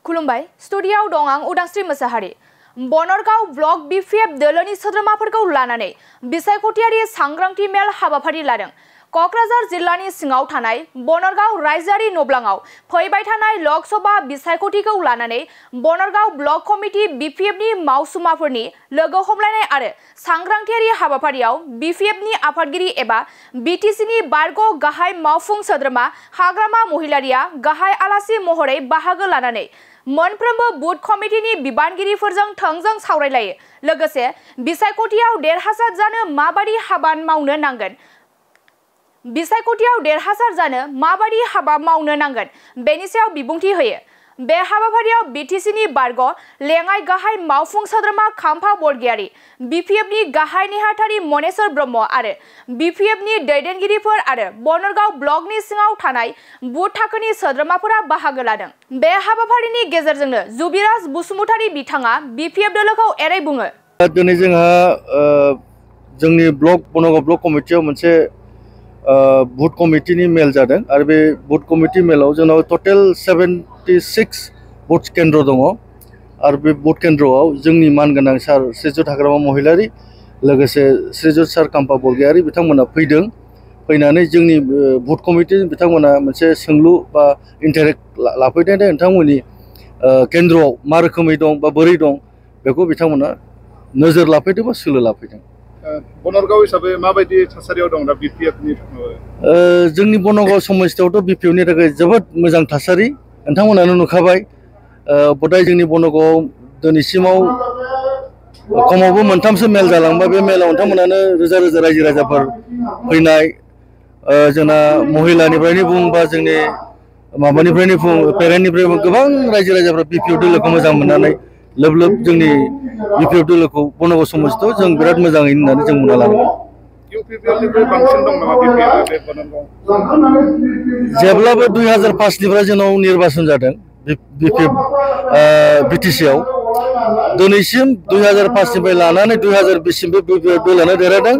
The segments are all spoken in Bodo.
खुलुमबाय स्टुडियाव दं आं उदांस्रि मोसाहारि। बनरगाव ब्लक बीपीएफ दोलोनि सोद्रोमाफोरखौ लानानै बिसायख'थियारि सांग्रांथि मेल हाबाफारि लादों। क'क्राझार जिल्लानि सिङाव थानाय बनरगाव रायजोआरि नब्लाङाव फैबाय थानाय लकसभा बिसायख'थिखौ लानानै बनरगाव ब्लक कमिटि बीपीएफनि मावसुमाफोरनि लोगो हमलायनाय आरो सांग्रांथियारि हाबाफारियाव बीपीएफनि आफादगिरि एबा बीटीसीनि बारग' गाहाय मावफुं सोद्रोमा हाग्रामा महिलारिया गाहाय आलासि महरै बाहागो लानानै मोनफ्रोमबो बुथ कमिटिनि बिबानगिरिफोरजों थोंजों सावरायलायो। लोगोसे बिसायख'थियाव देरहासार जानो माबादि हाबा मावनो नांगोन, बिसायख'थियाव देरहासार जानो माबादि हाबा मावनो नांगोन बेनि सायाव बिबुंथि होयो। बे हाबाफारियाव बीटीसीनि बारग' लेङाइ गाहाय मावफुं सोद्रोमा खाम्फा बरगयारी, बीपीएफनि गाहाय नेहाथारि मनेश्वर ब्रह्म आरो बीपीएफनि दैदेनगिरिफोर आरो बनरगाव ब्लकनि सिङाव थानाय बुथ थाखोनि सोद्रोमाफोरा बाहागो लादों। बे हाबाफारिनि गेजेरजोंनो जुबिराज बसुमतारी बिथाङा बीपीएफ दोलोखौ एरै बुङो। दिनै जोंहा जोंनि बनरगाव ब्लक कमिटियाव मोनसे बुथ कमिटिनि मेल जादों आरो बे बुथ कमिटि मेलाव जोंनाव टटेल 76 बुथ केन्द्र दङ आरो बे बुथ केन्द्रआव जोंनि मानगोनां सार श्रीजुत हाग्रामा महिलारि लोगोसे श्रीजुत सार खाम्फा बरगयारी बिथांमोना फैनानै जोंनि बुथ कमिटि बिथांमोना मोनसे सोंलु बा इन्टारेक्ट लाफैदों। नोंथांमोननि केन्द्रआव मा रोखोमै दं बा बोरै दं बेखौ बिथांमोना नोजोर लाफैदों बा सोलो लाफैदों। बनरगाव हिसाबै माबायदि थासारियाव दं दा बीपीएफनि? जोंनि बनरगाव समस्थियावथ' बीपीएफनि थाखाय जोबोद मोजां थासारि नोंथांमोनानो नुखाबाय। बदाय जोंनि बनरगावआव दिनैसिमाव खमावबो मोनथामसो मेल जालांबाय। बे मेलाव नोंथांमोनानो रोजा रोजा रायजो राजाफोर फैनाय, जोंना महिलानिफ्रायनो बुं बा जोंनि माबानिफ्रायनो बुं पेरेन्टनिफ्राय गोबां रायजो राजाफ्रा बीपीएफ दोलोखौ मोजां मोननानै लोब लोब जोंनि बीपीएफ दोलोखौ बनरगाव समस्थियाव जों बिराद मोजाङै होननानै जों बुंना लानांगोन। जेब्लाबो 2005निफ्राय जोंनाव निर्बाचन जादों बीटीसीआव। दिनैसिम 2005निफ्राय लानानै 2020सिम बे बीपीएफ दोलानो देरहादों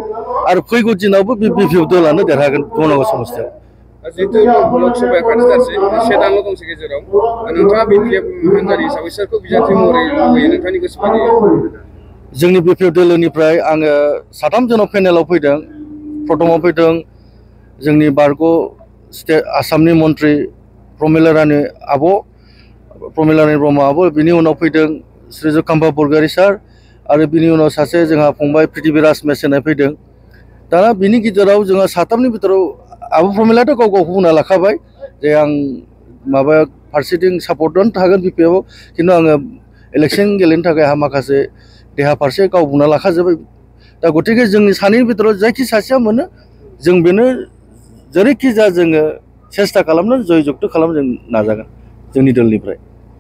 आरो फैगौ दिनावबो बे बीपीएफ दोलानो देरहागोन बनरगाव समस्थियाव। जिहेतु लकसभाया खाथि जासै, 1 दानल' दंसै गेजेराव, नोंथाङा बीपीएफ हान्जानि हिसाबै सोरखौ बिजाथि महरै लुबैयो नोंथांनि गोसो बायदियै? जोंनि बीपीएफ दोलोनिफ्राय आङो 3 जोनाव पेनेलाव फैदों। प्रथमाव फैदों जोंनि बारग' आसामनि मन्त्रि प्रमिला रानी ब्रह्म आब', बिनि उनाव फैदों श्रीजुत खाम्फा बरगयारी सार आरो बिनि उनाव सासे जोंहा फंबाय पृथ्वीराज मेसेनाय फैदों। दाना बिनि गेजेराव जोंहा 3नि बिथोराव आब' प्रमिलाथ' गाव गावखौ बुंना लाखाबाय जे आं माबा फारसेथिं सापर्टआनो थागोन बीपीएफआव, खिन्थु आङो इलेक्सन गेलेनो थाखाय आंहा माखासे देहा फारसे गाव बुंना लाखाजोब्बाय। दा गतिके जोंनि सानैनि बिथोराव जायखि सासेया मोनो जों बेनो जेरैखि जाया जोङो सेस्था खालामनो जय जुक्त खालामनो जों नाजागोन जोंनि दोलनिफ्राय।